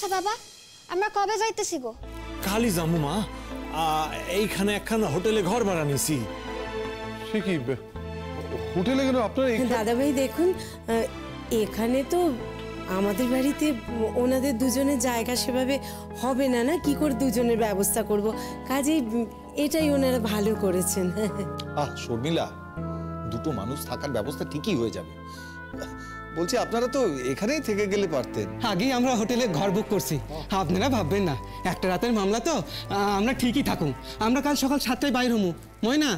আচ্ছা বাবা, আমরা কবে যাইতেছি গো? কালি যামু মা, এইখানে একখানা হোটেলে ঘর ভাড়া নিছি। সে কি হোটেলে কেন আপনারা? দাদা ভাই দেখুন, এখানে তো আমাদের বাড়িতে ওনাদের দুজনের জায়গা সেভাবে হবে না, না কি করে দুজনের ব্যবস্থা করব, কাজেই এটাই ওনারা ভালো করেছেন। শর্মিলা, দুটো মানুষ থাকার ব্যবস্থা ঠিকই হয়ে যাবে। বলছি আপনারা তো এখানেই থেকে গেলে পারতেন। আগেই আমরা হোটেলে ঘর বুক করছি, আপনারা ভাববেন না, একটা রাতের মামলা তো, আমরা ঠিকই থাকুন। আমরা কাল সকাল 7টায় বাইর হমু, ময়না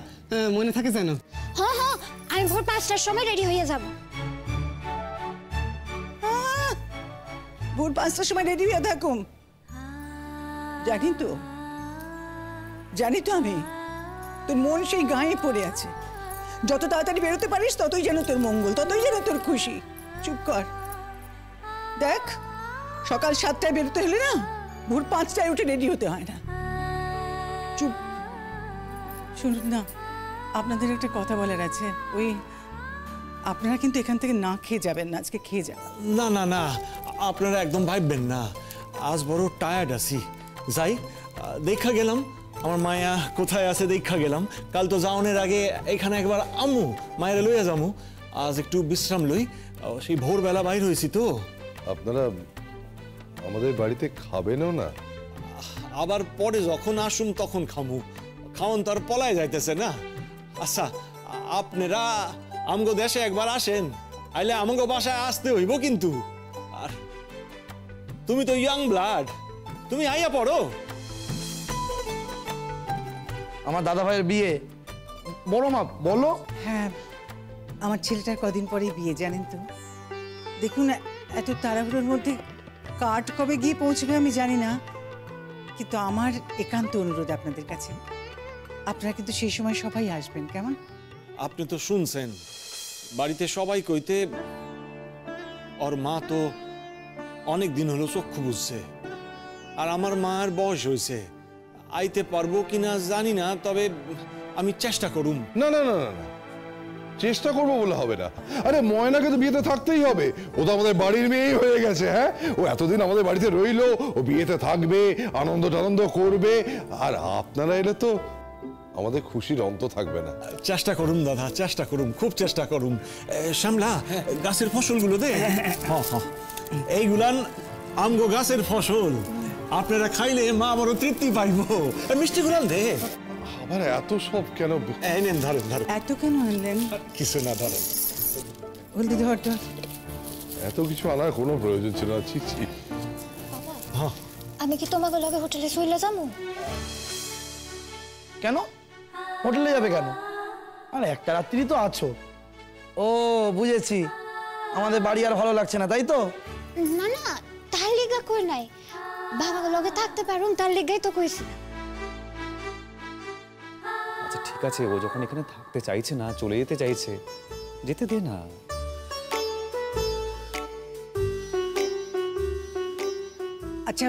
মনে থাকে যেন? হ্যাঁ হ্যাঁ, আমি ভোর 5টার সময় রেডি হয়ে যাব। ভোর 5টার সময় রেডি হয়ে থাকুম? জানি তো আমি, তোর মন সেই গায়ে পড়ে আছে। যত তাড়াতাড়ি বেরোতে পারিস ততই যেন তোর মঙ্গল, ততই যেন তোর খুশি। চুপ কর। দেখ, সকাল 7টায় বেরোতে হলে না ভোর 5টায় উঠে রেডি হতে হয় না। চুপ। শুনুন না, আপনাদের একটা কথা বলার আছে। ওই আপনারা কিন্তু এখান থেকে না খেয়ে যাবেন না, আজকে খেয়ে যাবেন। না না না, আপনারা একদম ভাববেন না, আজ বড় টায়ার্ড আছি। যাই দেখা গেলাম আমার মায়া কোথায় আছে, দেখা গেলাম। কাল তো যাওয়ানোর আগে এখানে একবার আম্মু মায়ের লইয়া যামু, আজ একটু বিশ্রাম লই। সেই ভোরবেলা বাইর হয়েছি তো। আপনারা আমাদের বাড়িতে খাবেনও না? আবার পরে যখন আসুন তখন খামু, খাওন তো আর পলায় যাইতেছে না। আচ্ছা, আপনারা আমগো দেশে একবার আসেন, আইলে আমগো বাসায় আসতে হইব কিন্তু। আর তুমি তো ইয়াং ব্লাড, তুমি আইয়া পড়ো। আমার দাদা ভাইয়ের বিয়ে, বড় মা বলো। হ্যাঁ, আমার ছেলেটার কদিন পরেই বিয়ে, জানেন তো। দেখুন, এত তাড়াহুড়োর মধ্যে কার্ড কবে গিয়ে পৌঁছবে আমি জানি না, কিন্তু আমার একান্ত অনুরোধ আপনাদের কাছে, আপনারা কিন্তু সেই সময় সবাই আসবেন, কেমন? আপনি তো শুনছেন, বাড়িতে সবাই কইতে ওর মা তো অনেক দিন হলো চক্ষু বুঝছে, আর আমার মার বয়স হয়েছে, আইতে পারবো কিনা জানি না, তবে আমি চেষ্টা করুম। না না না না, চেষ্টা করবো বলে হবে না। আরে ময়নাকে তো বিয়েতে থাকতেই হবে, ও তো আমাদের বাড়ির মেয়েই হয়ে গেছে। হ্যাঁ, ও এতদিন আমাদের বাড়িতে রইলো, ও বিয়েতে থাকবে, আনন্দ টানন্দ করবে, আর আপনারা এলে তো আমাদের খুশির অন্ত থাকবে না। চেষ্টা করুম দাদা, চেষ্টা করুম, খুব চেষ্টা করুম। শ্যামলা, গাছের ফসলগুলো দে। এইগুলান আমগো গাছের ফসল, আপনারা খাইলে মা বড় তৃপ্তি পাইব। মিষ্টি গুলান দে। আবার এত সব কেন? এই নেন, ধরেন ধরেন। এত কেন আনলেন? কিছু না, ধরেন। হলদি ধর ধর। এত কিছু আনার কোনো প্রয়োজন ছিল না। ছি ছি। আমি কি তোমাকে লগে হোটেলে চলে যাবো? কেন হোটেলে যাবে কেন? আরে একটা রাত্রি তো আছো। ও বুঝেছি, আমাদের বাড়ি আর ভালো লাগছে না, তাই তো? না না, তার লিগা কই নাই, বাবার লগে থাকতে পারুম তার লিগাই তো কইছি। আচ্ছা ঠিক আছে, ও যখন এখানে থাকতে চাইছে না, চলে যেতে চাইছে, যেতে দে না। আচ্ছা,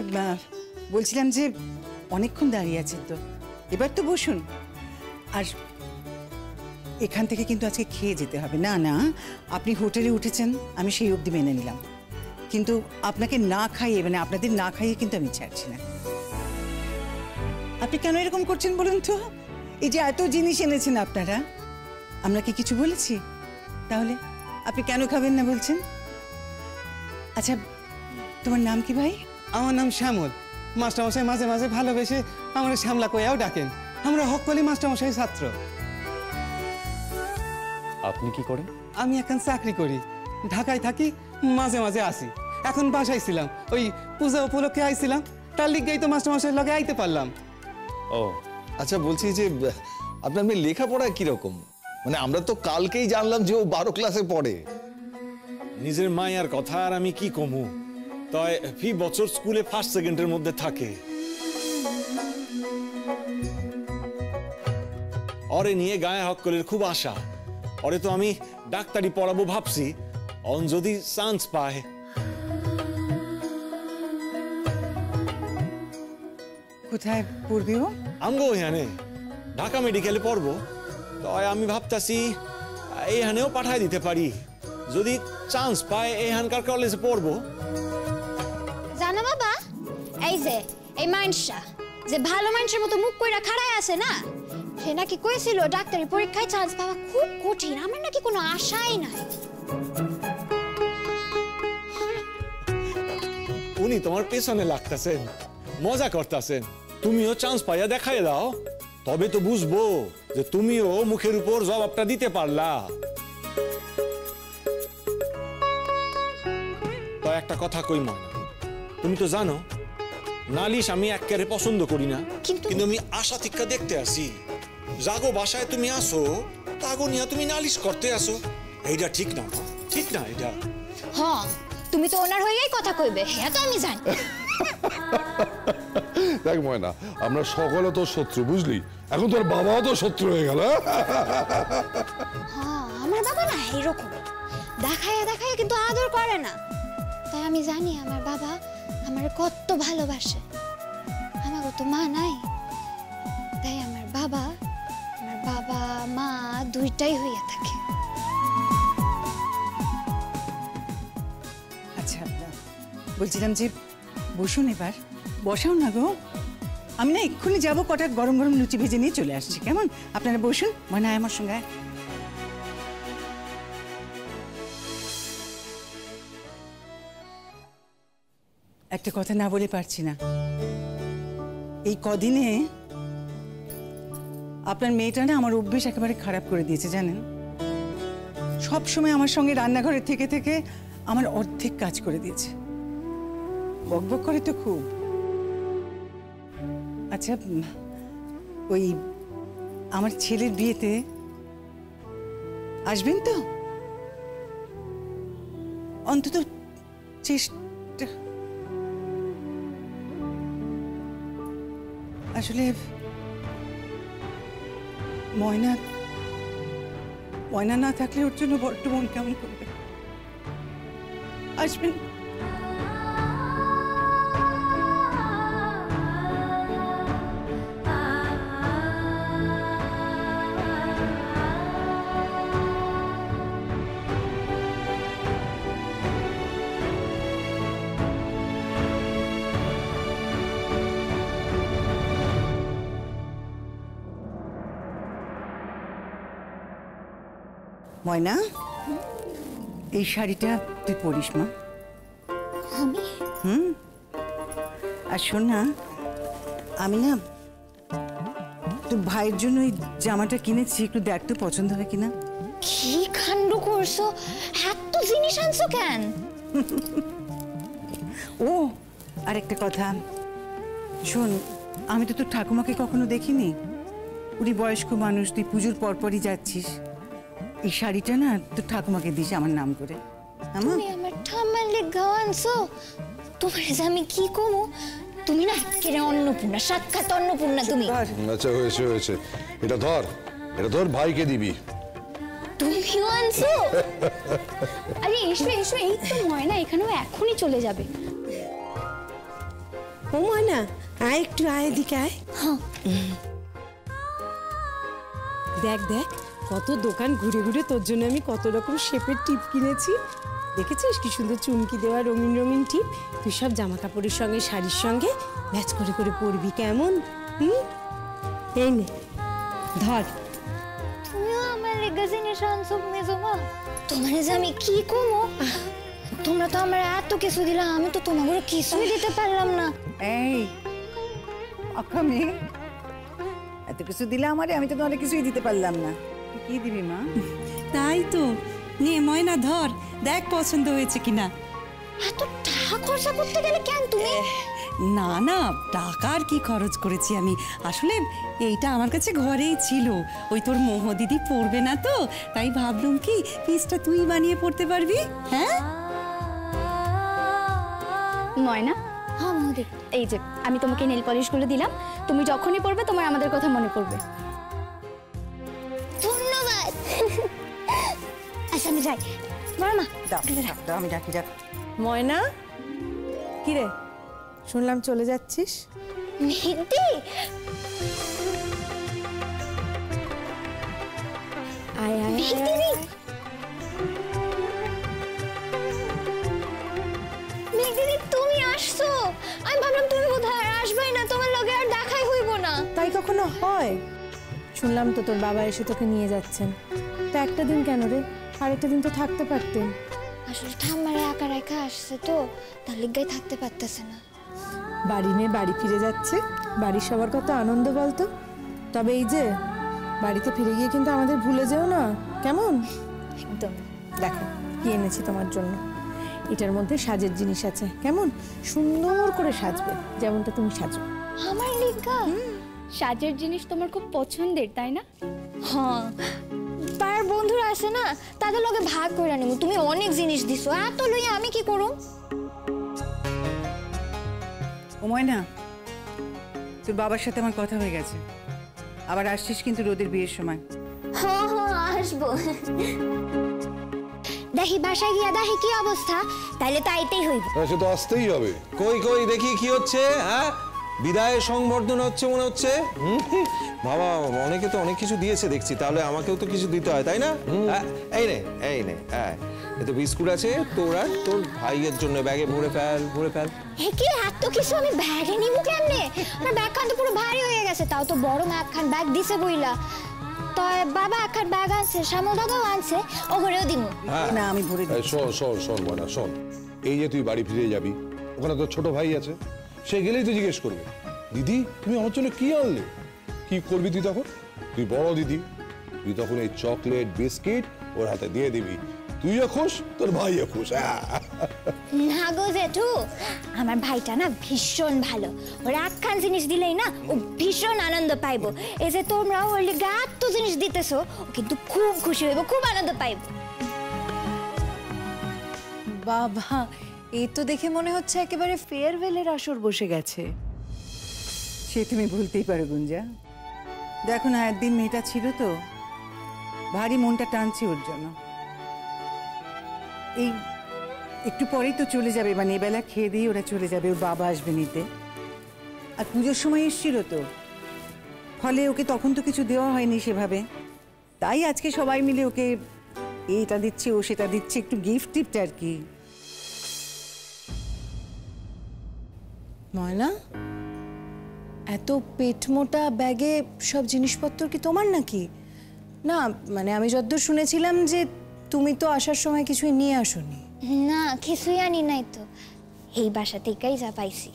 বলছিলাম যে অনেকক্ষণ দাঁড়িয়ে আছেন তো, এবার তো বসুন। আর এখান থেকে কিন্তু আজকে খেয়ে যেতে হবে। না না, আপনি হোটেলে উঠেছেন, আমি সেই অবধি মেনে নিলাম, কিন্তু আপনাকে না খাইয়ে, মানে আপনাদের না খাইয়ে কিন্তু আমি ছাড়ছি না। আপনি কেন এরকম করছেন বলুন তো? এই যে এত জিনিস এনেছেন আপনারা, আমরা কি কিছু বলেছি? তাহলে আপনি কেন খাবেন না বলছেন? আচ্ছা, তোমার নাম কি ভাই? আমার নাম শ্যামল। মাস্টারমশাই মাঝে মাঝে ভালোবেসে আমরা শ্যামলা কইয়াও ডাকেন। আমরা হকলি মাস্টারমশাই ছাত্র। আপনি কি করেন? আমি এখন চাকরি করি, ঢাকায় থাকি, মাঝে মাঝে আসি। এখন বাসায় ছিলাম, ওই পূজা উপলক্ষে আইছিলাম, তার লিগেই তো মাস্টারমশাইয়ের লগে আইতে পারলাম। ও আচ্ছা, বলছি যে আপনার মেয়ে লেখাপড়া কিরকম? মানে আমরা তো কালকেই জানলাম যে ও 12 ক্লাসে পড়ে। নিজের মায়ার কথা আর আমি কি কমু, তাই ফি বছর স্কুলে ফার্স্ট সেকেন্ডের মধ্যে থাকে। ওরে নিয়ে গায়ে হকলের খুব আশা। ওরে তো আমি ডাক্তারি পড়াবো ভাবছি, অন যদি চান্স পায়। কোথায় পড়বে ও? আমগো এখানে ঢাকা মেডিকেলে পড়বো, তাই আমি ভাবতাছি এইখানেও পাঠায় দিতে পারি, যদি চান্স পায় এখানকার কলেজে পড়বো। জানো বাবা, এই যে এই মানুষটা যে ভালো মানুষের মতো মুখ কইরা খাড়ায় আছে না, সে নাকি কইছিল ডাক্তারি পরীক্ষায় চান্স পাওয়া খুব কঠিন, আমার নাকি কোনো আশাই নাই। উনি তোমার পেছনে লাগতেছেন, মজা করতেছেন। তুমিও চান্স পাইয়া দেখাই দাও, তবে তো বুঝবো যে তুমিও মুখের উপর জবাবটা দিতে পারলা। তো একটা কথা কই ময়না, তুমি তো জানো নালিশ আমি একেবারে পছন্দ করি না, কিন্তু আমি আশা থেকে দেখতে আসি জাগো বাসায় তুমি আসো, তাগো নিয়া তুমি নালিশ করতে আসো। এইটা ঠিক না, ঠিক না এটা। হ্যাঁ, তুমি তো ওনার হয়েই কথা কইবে, হ্যাঁ তো আমি জানি। দেখ ময়না, আমরা সকলে তো শত্রু, বুঝলি? এখন তোর বাবাও তো শত্রু হয়ে গেল। হ্যাঁ, আমার বাবা না এরকম দেখায় দেখায় কিন্তু আদর করে না। তাই আমি জানি আমার বাবা আমার কত ভালোবাসে। আমাকে তো মা নাই, তাই আমার বাবা মা দুইটাই হইয়া থাকে। আচ্ছা, বলছিলাম যে বসুন, এবার বসাও না গো। আমি না এক্ষুনি যাবো, কটা গরম গরম লুচি ভেজে নিয়ে চলে আসছি, কেমন? আপনারা বসুন, মনে হয় আমার সঙ্গে। একটা কথা না বলে পারছি না, এই কদিনে আপনার মেয়েটা না আমার অভ্যেস একেবারে খারাপ করে দিয়েছে, জানেন? সব সময় আমার সঙ্গে রান্নাঘরে থেকে থেকে আমার অর্ধেক কাজ করে দিয়েছে। বকবক করে তো খুব। আচ্ছা, ওই আমার ছেলের বিয়েতে আসবেন তো? অন্তত চেষ্টা। আসলে ময়না না থাকলে ওর জন্য বড্ড মন কেমন করবে। আসবেন? ময়না, এই শাড়িটা তুই পরিস মা। আমি? আর শোন না, আমি না তোর ভাইয়ের জন্য এই জামাটা কিনেছি, একটু দেখ তো পছন্দ হবে কিনা। কি কাণ্ড করছো, এত জিনিস আনছো কেন? ও আরেকটা কথা শোন, আমি তো তোর ঠাকুমাকে কখনো দেখিনি। উনি বয়স্ক মানুষ, তুই পুজোর পরপরই যাচ্ছিস। এই শাড়িটা না তোর ঠাকুমাকে দিস আমার নাম করে। তুমি আমার ঠাম্মার লেগা আনছো? তোমার যে আমি কি কমু, তুমি না একেবারে অন্নপূর্ণা, সাক্ষাৎ অন্নপূর্ণা তুমি। আচ্ছা, হয়েছে হয়েছে, এটা ধর, এটা ধর, ভাইকে দিবি। তুমিও আনছো? আরে এসো এসো, এই তো ময়না এখানেও এখনই চলে যাবে। ও ময়না, আয় একটু, আয় এদিকে আয়। হ্যাঁ, দেখ দেখ, কত দোকান ঘুরে ঘুরে তোর জন্য আমি কত রকম শেপের টিপ কিনেছি। দেখেছিস কি সুন্দর চুমকি দেওয়া রঙিন রঙিন টিপ? তুই সব জামা কাপড়ের সঙ্গে শাড়ির সঙ্গে ম্যাচ করে করে পরবি, কেমন? এই নে ধর। তুমিও আমার লেগা জিনিস আনছো মেজমা। তোমার যে আমি কি কমু, তোমরা তো আমার এত কিছু দিলা, আমি তো তোমাকে কিছুই দিতে পারলাম না। এই অক্ষমে এত কিছু দিলে আমারে, আমি তো তোমার কিছুই দিতে পারলাম না। কি দিবি মা? তাই তো, নে ময়না ধর, দেখ পছন্দ হয়েছে কিনা। এত টাকা খরচা করতে গেলে কেন তুমি? না না, টাকার কি খরচ করেছি আমি, আসলে এইটা আমার কাছে ঘরেই ছিল। ওই তোর মোহ দিদি পড়বে না তো, তাই ভাবলাম কি পিসটা তুই বানিয়ে পড়তে পারবি। হ্যাঁ ময়না। হ্যাঁ মহদি, এই যে আমি তোমাকে নেল পলিশগুলো দিলাম, তুমি যখনই পড়বে তোমার আমাদের কথা মনে পড়বে। ধন্যবাদ। আচ্ছা আমি যাই। বড় মা দাও দাও, আমি ডাকি। যাক ময়না, কি রে শুনলাম চলে যাচ্ছিস? মেহেদি, আয় আয় মেহেদি, মেহেদি তুমি আসছো? আমি ভাবলাম তুমি বোধহয় হয়। শুনলাম তো তোর বাবা এসে তোকে নিয়ে যাচ্ছেন, তা একটা দিন কেন রে, আরেকটা দিন তো থাকতে পারতেন। আসলে ঠাম্মারে একা রেখা আসছে তো, তার লিগাই থাকতে পারতেছে না। বাড়ি মেয়ে বাড়ি ফিরে যাচ্ছে, বাড়ির সবার কত আনন্দ বলতো। তবে এই যে বাড়িতে ফিরে গিয়ে কিন্তু আমাদের ভুলে যেও না, কেমন? একদম। দেখো কি এনেছি তোমার জন্য, এটার মধ্যে সাজের জিনিস আছে, কেমন সুন্দর করে সাজবে যেমনটা তুমি সাজো। আমার লিগা সাজের জিনিস তোমার খুব পছন্দের, তাই না? হ্যাঁ, তার বন্ধুরা আছে না, তাদের লগে ভাগ করে নিব। তুমি অনেক জিনিস দিছো, এত লইয়া আমি কি করুম? ও ময়না, তোর বাবার সাথে আমার কথা হয়ে গেছে, আবার আসছিস কিন্তু রোদের বিয়ের সময়। হ্যাঁ হ্যাঁ আসবো। দেখি বাসায় গিয়া দেখি কি অবস্থা, তাইলে তো আইতেই হইব। সে তো আসতেই হবে। কই কই দেখি কি হচ্ছে, হ্যাঁ বিদায় সংবর্ধনা হচ্ছে মনে হচ্ছে। বাবা অনেকে তো অনেক কিছু দিয়েছে দেখছি, তাহলে আমাকেও তো কিছু দিতে হয় তাই না? এই নে এই নে, হ্যাঁ এতে বিস্কুট আছে, তোরা তোর ভাইয়ের জন্য ব্যাগে ভরে ফেল ভরে ফেল। হে কি এত কিছু আমি ব্যাগে নিব কেমনে? আমার ব্যাগখান তো পুরো ভারী হয়ে গেছে, তাও তো বড় না একখান ব্যাগ দিছে বইলা। তো বাবা একখান ব্যাগ আনছে, শ্যামল দাদাও আনছে, ওগুলোও দিমু। না আমি ভরে দিই। শোন শোন শোন ময়না শোন, এই যে তুই বাড়ি ফিরে যাবি, ওখানে তোর ছোট ভাই আছে, সে গেলেই তো জিজ্ঞেস করবে, দিদি তুমি আমার জন্য কি আনলে? কি করবি তুই তখন? তুই বড় দিদি, তুই তখন এই চকলেট বিস্কিট ওর হাতে দিয়ে দিবি, তুইও খুশ তোর ভাইও খুশ। না গো জেঠু, আমার ভাইটা না ভীষণ ভালো, ওর একখান জিনিস দিলেই না ও ভীষণ আনন্দ পাইবো। এই যে তোমরা ওর লিগে এত জিনিস দিতেছো, ও কিন্তু খুব খুশি হইব, খুব আনন্দ পাইব। বাবা, এই তো দেখে মনে হচ্ছে একেবারে ফেয়ারওয়েলের আসর বসে গেছে। সে তুমি ভুলতেই পারো গুঞ্জা, দেখো না একদিন মেয়েটা ছিল তো, ভারী মনটা টানছে ওর জন্য। এই একটু পরেই তো চলে যাবে, মানে এবেলা খেয়ে দিয়ে ওরা চলে যাবে, ওর বাবা আসবে নিতে। আর পুজোর সময় এসেছিল তো, ফলে ওকে তখন তো কিছু দেওয়া হয়নি সেভাবে, তাই আজকে সবাই মিলে ওকে এইটা দিচ্ছে ও সেটা দিচ্ছে, একটু গিফট টিফট আর কি। ময়না, এত পেট মোটা ব্যাগে সব জিনিসপত্র কি তোমার নাকি? না মানে আমি যতদূর শুনেছিলাম যে তুমি তো আসার সময় কিছুই নিয়ে আসোনি। না কিছুই আনি নাই তো, এই বাসা থেকেই যা পাইছি।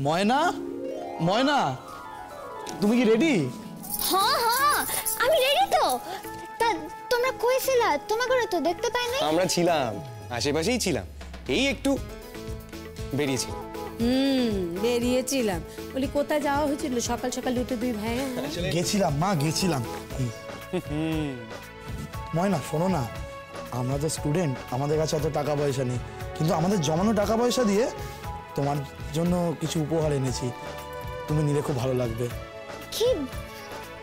ময়না, ময়না তুমি কি রেডি? হ্যাঁ হ্যাঁ আমি রেডি তো। তা তোমরা কইছিলা, তোমাকে তো দেখতে পাই নাই। আমরা ছিলাম আশেপাশেই ছিলাম, এই একটু বেরিয়েছি। বেরিয়েছিলাম বলি, কোথায় যাওয়া হয়েছিল সকাল সকাল উঠে দুই ভাই? গেছিলাম মা, গেছিলাম। ময়না শোনো না, আমরা তো স্টুডেন্ট, আমাদের কাছে এত টাকা পয়সা নেই, কিন্তু আমাদের জমানো টাকা পয়সা দিয়ে তোমার জন্য কিছু উপহার এনেছি, তুমি নিলে খুব ভালো লাগবে। কি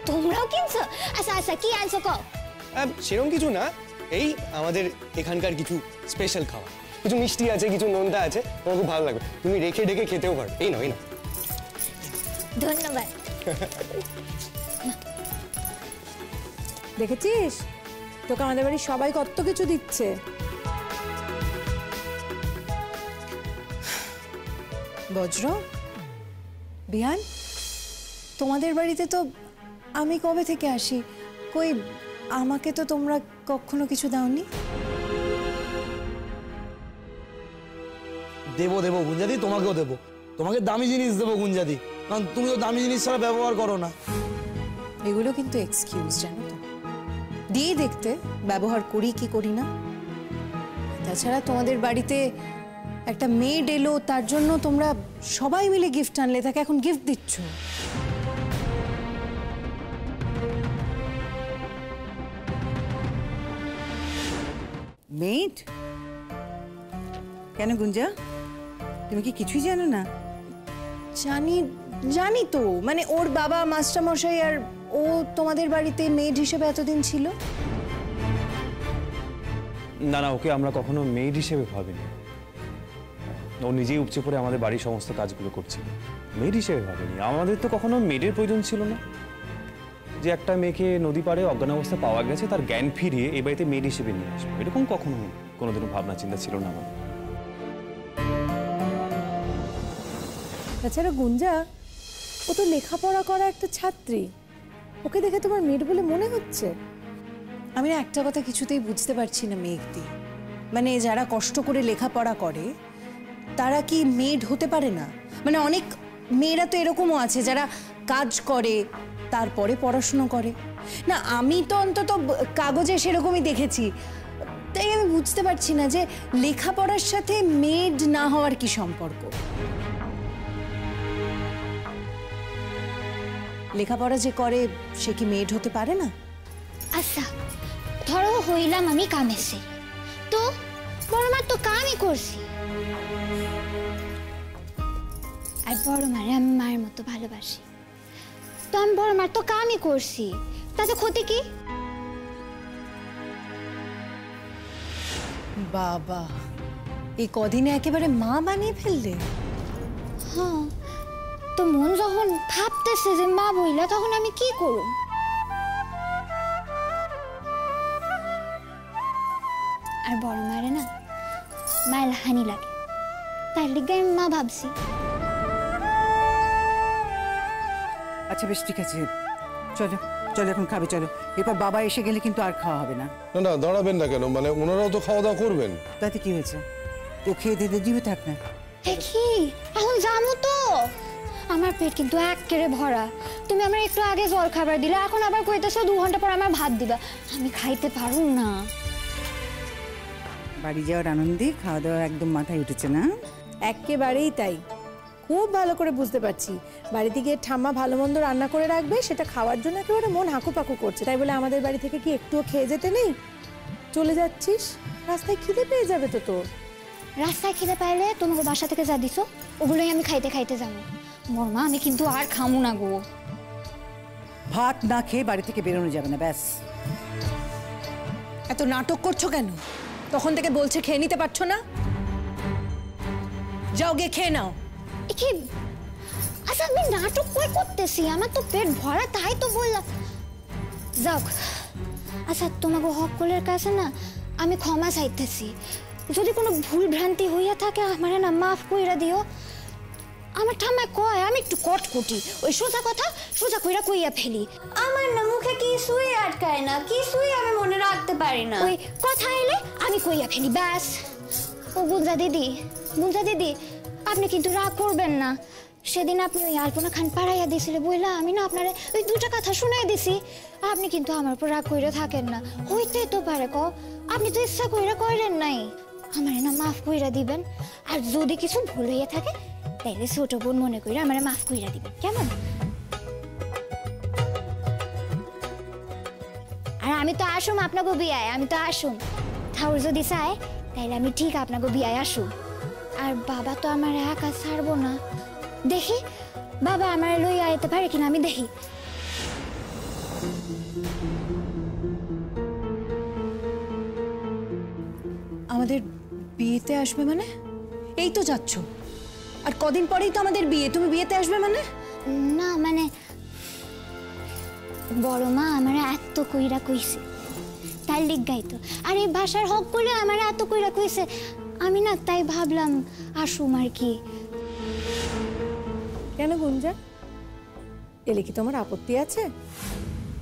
তোমরাও কিনছো? আচ্ছা আচ্ছা কি আনছো কও? সেরকম কিছু না, এই আমাদের এখানকার কিছু স্পেশাল খাওয়া, কিছু মিষ্টি আছে, কিছু নোনতা আছে, তোমার খুব ভালো লাগবে, তুমি রেখে ঢেকে খেতেও পারো। এই নাও এই নাও। ধন্যবাদ। দেখেছিস তোকে আমাদের বাড়ির সবাই কত কিছু দিচ্ছে। বজ্র, বিহান, তোমাদের বাড়িতে তো আমি কবে থেকে আসি, কই আমাকে তো তোমরা কখনো কিছু দাওনি। দেবো দেবো গুঞ্জাদি, তোমাকেও দেবো, তোমাকে দামি জিনিস দেবো গুঞ্জাদি, কারণ তুমি তো দামি জিনিস ছাড়া ব্যবহার করো না। এগুলো কিন্তু এক্সকিউজ, জানো তো, দিয়ে দেখতে ব্যবহার করি কি করি না। তাছাড়া তোমাদের বাড়িতে একটা মেড এলো, তার জন্য তোমরা সবাই মিলে গিফট আনলে, তাকে এখন গিফট দিচ্ছ। মেড? কেন গুঞ্জা, তুমি কি কিছুই জানো না? জানি, জানি তো, মানে ওর বাবা মাস্টারমশাই আর ও তোমাদের বাড়িতে মেড হিসেবে এতদিন ছিল। না না, ওকে আমরা কখনো মেড হিসেবে ভাবিনি, ও নিজেই উপচে পড়ে আমাদের বাড়ির সমস্ত কাজগুলো করছিল, মেড হিসেবে ভাবিনি। আমাদের তো কখনো মেডের প্রয়োজন ছিল না, যে একটা মেয়েকে নদী পাড়ে অজ্ঞান অবস্থা পাওয়া গেছে, তার জ্ঞান ফিরিয়ে এই বাড়িতে মেড হিসেবে নিয়ে আসবো, এরকম কখনো কোনোদিনও ভাবনা চিন্তা ছিল না আমাদের। তাছাড়া গুঞ্জা, ও তো লেখাপড়া করা একটা ছাত্রী, ওকে দেখে তোমার মেড বলে মনে হচ্ছে? আমি না একটা কথা কিছুতেই বুঝতে পারছি না মেঘদি, মানে যারা কষ্ট করে লেখাপড়া করে তারা কি মেড হতে পারে না? মানে অনেক মেয়েরা তো এরকমও আছে যারা কাজ করে তারপরে পড়াশুনো করে না। আমি তো অন্তত কাগজে সেরকমই দেখেছি। তাই আমি বুঝতে পারছি না যে লেখাপড়ার সাথে মেড না হওয়ার কি সম্পর্ক। লেখাপড়া যে করে সে কি মেড হতে পারে না? আচ্ছা ধরো হইলাম আমি কামেছে, তো বড় মা তো কামই করছি, আর বড় মারে আমি মায়ের মতো ভালোবাসি, তো আমি বড় মার তো কামই করছি, তাতে ক্ষতি কি? বাবা, এই কদিনে একেবারে মা বানিয়ে ফেললে। হ্যাঁ, তো মন যখন ভাবতেছে যে মা বইলা, তখন আমি কি করব? আর বড় মারে না মায়ের হানি লাগে, তার লিগে আমি মা ভাবছি। আচ্ছা বেশ, ঠিক আছে, চলো চলো এখন খাবে, চলো। এরপর বাবা এসে গেলে কিন্তু আর খাওয়া হবে না। না না, দাঁড়াবেন না কেন? মানে ওনারাও তো খাওয়া দাওয়া করবেন। তাতে কি হয়েছে? তো খেয়ে দিয়ে দিবে, থাক না। কি এখন যাবো তো? আমার পেট কিন্তু একেবারে ভরা। তুমি আমার একটু আগে জল খাবার দিলে, এখন আবার কইতেছো 2 ঘন্টা পর আমার ভাত দিবা। আমি খাইতে পারুম না। বাড়ি যাওয়ার আনন্দে খাওয়া দাওয়া একদম মাথায় উঠেছে না? একেবারেই তাই, খুব ভালো করে বুঝতে পারছি। বাড়িতে গিয়ে ঠাম্মা ভালো মন্দ রান্না করে রাখবে, সেটা খাওয়ার জন্য একেবারে মন হাঁকুপাকু করছে। তাই বলে আমাদের বাড়ি থেকে কি একটুও খেয়ে যেতে নেই? চলে যাচ্ছিস, রাস্তায় খিদে পেয়ে যাবে তো তোর। রাস্তায় খিদে পাইলে তোমাকে বাসা থেকে যা দিছো ওগুলোই আমি খাইতে খাইতে যাবো। মর্মা আমি কিন্তু আর খামু না গো। ভাত না খেয়ে বাড়ি থেকে বেরোনো যাবে না, ব্যাস। এত নাটক করছো কেন? তখন থেকে বলছে খেয়ে নিতে পারছো না, যাও গিয়ে খেয়ে নাও। আচ্ছা আমি নাটক কই করতেছি? আমার তো পেট ভরা, তাই তো বললাম। যাক, আচ্ছা তোমাকে সকলের কাছে না আমি ক্ষমা চাইতেছি। যদি কোনো ভুল ভ্রান্তি হইয়া থাকে আমারে না মাফ কইরা দিও। আমার ঠাম্মা কয় আমি একটু কটকুটি, ওই সোজা কথা সোজা কইরা কইয়া ফেলি। আমার না মুখে কিছুই আটকায় না, কিছুই আমি মনে রাখতে পারি না। ওই কথা এলে আমি কইয়া ফেলি, ব্যাস। ও গুঞ্জা দিদি, গুঞ্জা দিদি, আপনি কিন্তু রাগ করবেন না। সেদিন আপনি ওই আলপনা খান পাড়াইয়া দিয়েছিলে বইলা, আমি না আপনারে ওই 2টা কথা শুনাই দিছি। আপনি কিন্তু আমার উপর রাগ কইরা থাকেন না। হইতেই তো পারে ক, আপনি তো ইচ্ছা কইরা করেন নাই। আমারে না মাফ কইরা দিবেন। আর যদি কিছু ভুল হইয়া থাকে তাইলে ছোট বোন মনে কইরা আমারে মাফ কইরা দিবেন, কেমন? আর আমি তো আসুম আপনাকে বিয়ায়, আমি তো আসুম। ঠাউর যদি চায় তাইলে আমি ঠিক আপনাকে বিয়ায় আসুম। আর বাবা তো আমার একা ছাড়বো না। দেখি বাবা আমার লইয়া আইতে পারে কিনা, আমি দেখি। আমাদের বিয়েতে আসবে মানে? এই তো যাচ্ছ, আর কদিন পরেই তো আমাদের বিয়ে, তুমি বিয়েতে আসবে মানে? না মানে বড় মা আমার এত কইরা কইছে, তার লিগাই তো। আর এই ভাষার হক করে আমার এত কইরা কইছে, আমি না তাই ভাবলাম আসুম আর কি। কেন গুঞ্জা, এলে কি তোমার আপত্তি আছে?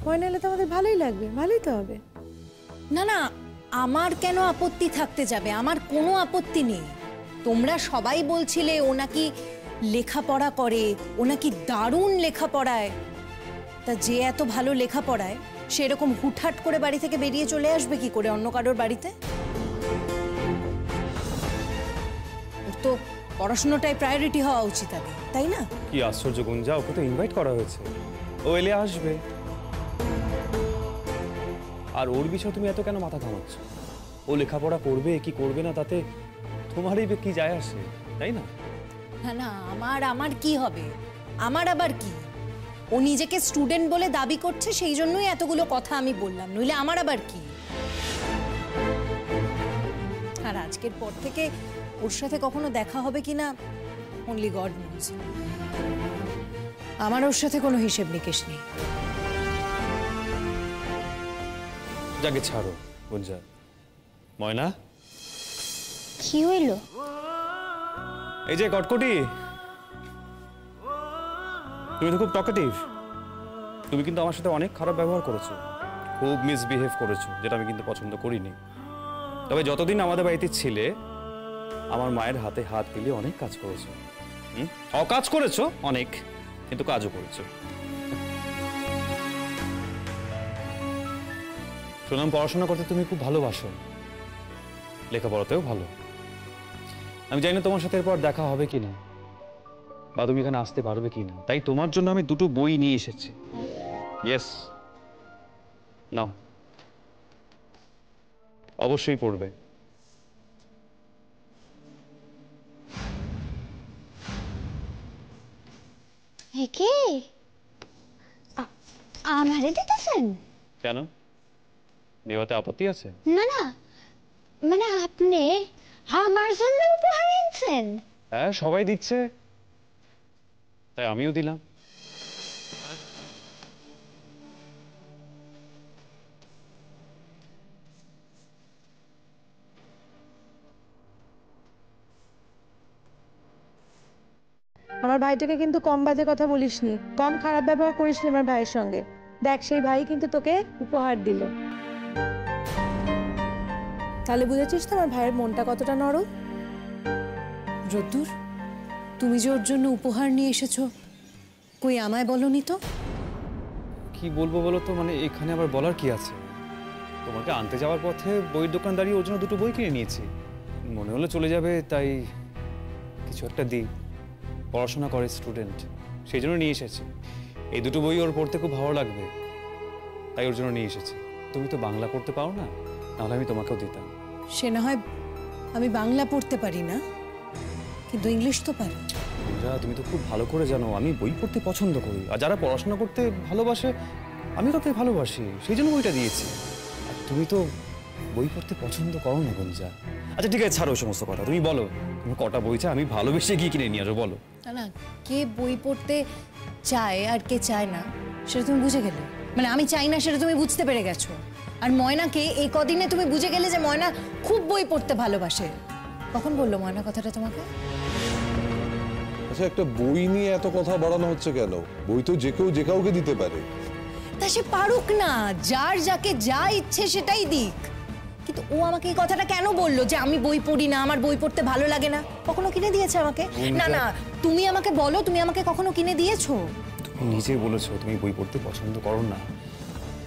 ময়না এলে তো আমাদের ভালোই লাগবে, ভালোই তো হবে। না না, আমার কেন আপত্তি থাকতে যাবে? আমার কোনো আপত্তি নেই। তোমরা সবাই বলছিলে ও নাকি লেখাপড়া করে, ও নাকি দারুণ লেখাপড়ায়। তা যে এত ভালো লেখাপড়ায় সেরকম হুটহাট করে বাড়ি থেকে বেরিয়ে চলে আসবে কি করে অন্য কারোর বাড়িতে? ওর তো পড়াশোনাটাই প্রায়োরিটি হওয়া উচিত আগে, তাই না? কি আশ্চর্য গুঞ্জা, ওকে তো ইনভাইট করা হয়েছে, ও এলে আসবে। আর ওর বিষয়ে তুমি এত কেন মাথা ঘামাচ্ছ? ও লেখাপড়া করবে কি করবে না তাতে তোমারই কি যায় আসে, তাই না? না না, আমার কি হবে? আমার আবার কি? ও নিজেকে স্টুডেন্ট বলে দাবি করছে, সেই জন্যই এতগুলো কথা আমি বললাম, নইলে আমার আবার কি? আর আজকের পর থেকে ওর সাথে কখনো দেখা হবে কিনা অনলি গড নোজ। আমার ওর সাথে কোনো হিসেব নিকেশ নেই। যাকে ছাড়ো গুঞ্জা। ময়না, কি হইল? এই যে কটকটি, তুমি তো খুব টকেটিভ। তুমি কিন্তু আমার সাথে অনেক খারাপ ব্যবহার করেছো, খুব মিসবিহেভ করেছো, যেটা আমি কিন্তু পছন্দ করিনি। তবে যতদিন আমাদের বাড়িতে ছিলে আমার মায়ের হাতে হাত মিলিয়ে অনেক কাজ করেছো। অকাজ করেছো অনেক, কিন্তু কাজও করেছো। শুনলাম পড়াশোনা করতে তুমি খুব ভালোবাসো, লেখাপড়াতেও ভালো। আমি জানি না তোমার সাথে এরপর দেখা হবে কিনা, বা তুমি এখানে আসতে পারবে কিনা, তাই তোমার জন্য আমি দুটো বই নিয়ে এসেছি। ইয়েস, নাও, অবশ্যই পড়বে। কি আমারে দিতেছেন? কেন, নেওয়াতে আপত্তি আছে? না না, মানে আপনি আমার জন্য উপহার এনেছেন? হ্যাঁ, সবাই দিচ্ছে তাই আমিও দিলাম। আমার ভাইটাকে কিন্তু কম বাজে কথা বলিসনি, কম খারাপ ব্যবহার করিসনি আমার ভাইয়ের সঙ্গে। দেখ, সেই ভাই কিন্তু তোকে উপহার দিল। তাহলে বুঝেছিস তো আমার ভাইয়ের মনটা কতটা নরম। রোদ্দুর, তুমি যে ওর জন্য উপহার নিয়ে এসেছো, কই আমায় বলনি তো? কি বলবো বলো তো, মানে এখানে আবার বলার কি আছে? তোমাকে আনতে যাওয়ার পথে বইয়ের দোকান দাঁড়িয়ে ওর জন্য দুটো বই কিনে নিয়েছি। মনে হলো চলে যাবে, তাই কিছু একটা দিই। পড়াশোনা করে স্টুডেন্ট, সেই জন্য নিয়ে এসেছি। এই দুটো বই ওর পড়তে খুব ভালো লাগবে, তাই ওর জন্য নিয়ে এসেছি। তুমি তো বাংলা পড়তে পারো না, নাহলে আমি তোমাকেও দিতাম। সে না হয় আমি বাংলা পড়তে পারি না, কিন্তু ইংলিশ তো পারি। তুমি তো খুব ভালো করে জানো আমি বই পড়তে পছন্দ করি, আর যারা পড়াশোনা করতে ভালোবাসে আমি তাকে ভালোবাসি, সেই জন্য বইটা দিয়েছি। আর তুমি তো বই পড়তে পছন্দ করো না গুঞ্জা। আচ্ছা ঠিক আছে, ছাড়ো সমস্ত কথা, তুমি বলো তুমি কটা বই চাই আমি ভালোবেসে গিয়ে কিনে নিয়ে আসবো, বলো। না না, কে বই পড়তে চায় আর কে চায় না সেটা তুমি বুঝে গেলে। মানে আমি চাই না সেটা তুমি বুঝতে পেরে গেছো। আর ময়নাকে এই কদিনে তুমি বুঝে গেলে যে ময়না খুব বই পড়তে ভালোবাসে। কখন বললো ময়না কথাটা তোমাকে? আচ্ছা, একটা বই নিয়ে এত কথা বাড়ানো হচ্ছে কেন? বই তো যে কেউ যে কাউকে দিতে পারে। তা সে পারুক না, যার যাকে যা ইচ্ছে সেটাই দিক। কিন্তু ও আমাকে এই কথাটা কেন বললো যে আমি বই পড়ি না, আমার বই পড়তে ভালো লাগে না? কখনো কিনে দিয়েছে আমাকে? না না, তুমি আমাকে বলো, তুমি আমাকে কখনো কিনে দিয়েছো? তুমি নিজে বলেছো তুমি বই পড়তে পছন্দ করো না,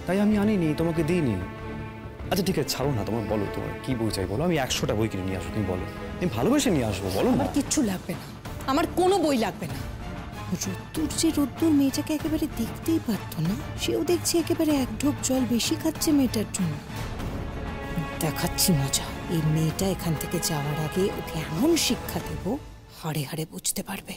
তাই আমি আনিনি, তোমাকে দিইনি। আচ্ছা ঠিক আছে, ছাড়ো না, তোমার বলো তোমার কি বই চাই বলো, আমি 100টা বই কিনে নিয়ে আসবো। তুমি বলো, আমি ভালোবেসে নিয়ে আসবো, বলো না। আমার কিচ্ছু লাগবে না, আমার কোনো বই লাগবে না। রোদ্দুর মেয়েটাকে একেবারে দেখতেই পারতো না, সেও দেখছি একেবারে এক ঢোক জল বেশি খাচ্ছে মেয়েটার জন্য। দেখাচ্ছি মজা, এই মেয়েটা এখান থেকে যাওয়ার আগে ওকে এমন শিক্ষা দেবো হাড়ে হাড়ে বুঝতে পারবে।